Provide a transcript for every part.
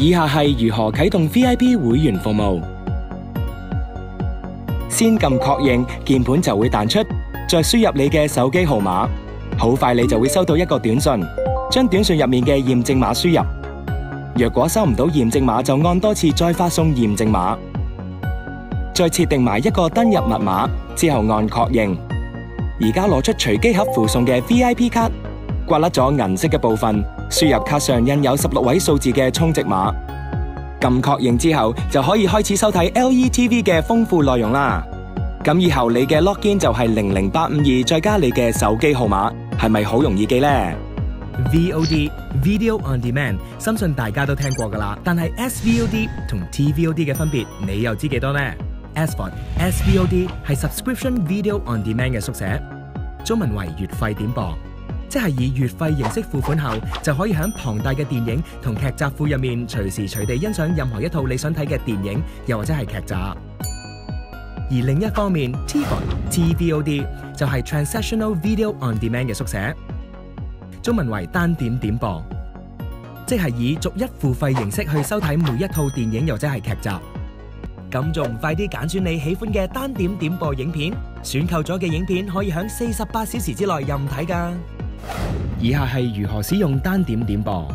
以下係如何啟動 VIP 會員服務。先撳確認，鍵盤就會彈出，再輸入你嘅手機號碼。好快你就會收到一個短信，將短信入面嘅驗證碼輸入。若果收唔到驗證碼，就按多次再發送驗證碼。再設定埋一個登入密碼，之後按確認。而家攞出隨機盒附送嘅 VIP 卡，刮甩咗銀色嘅部分，輸入卡上印有16位數字嘅充值碼。撳確認之後，就可以開始收睇 LETV 嘅豐富內容啦。咁以後你嘅 login 就係00852，再加你嘅手機號碼，係咪好容易記呢？ VOD Video on Demand， 深信大家都聽過噶啦。但係 SVOD 同 TVOD 嘅分別，你又知幾多呢？ SVOD 係 Subscription Video on Demand 嘅縮寫，中文為月費點播，即係以月費形式付款後，就可以喺龐大嘅電影同劇集庫入面，隨時隨地欣賞任何一套你想睇嘅電影，又或者係劇集。而另一方面 TVOD 就係 Transactional Video on Demand 嘅縮寫，中文為單點點播，即係以逐一付費形式去收睇每一套電影又或者係劇集。咁仲唔快啲揀選你喜歡嘅單點點播影片？選購咗嘅影片可以喺48小時之內任睇㗎。以下係如何使用單點點播。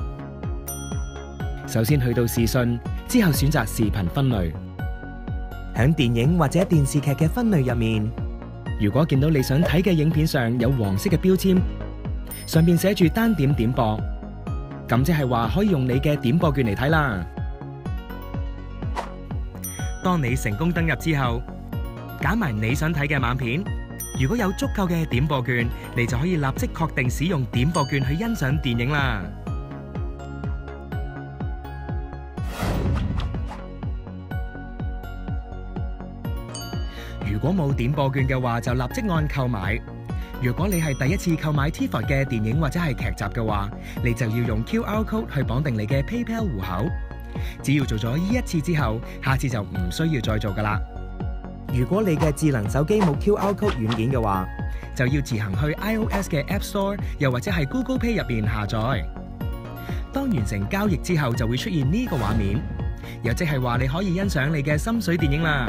首先去到視訊，之後選擇視頻分類。喺電影或者電視劇嘅分類入面，如果見到你想睇嘅影片上有黃色嘅標籤，上面寫住單點點播，咁即係話可以用你嘅點播券嚟睇啦。當你成功登入之後，揀埋你想睇嘅晚片，如果有足夠嘅點播券，你就可以立即確定使用點播券去欣賞電影啦。如果冇點播券嘅話，就立即按購買。如果你係第一次購買 TVOD 嘅電影或者係劇集嘅話，你就要用 QR Code 去綁定你嘅 PayPal 戶口。只要做咗呢一次之後，下次就唔需要再做噶啦。如果你嘅智能手機冇 QR Code 軟件嘅話，就要自行去 iOS 嘅 App Store 又或者係 Google Play 入邊下載。當完成交易之後，就會出現呢個畫面，又即係話你可以欣賞你嘅心水電影啦。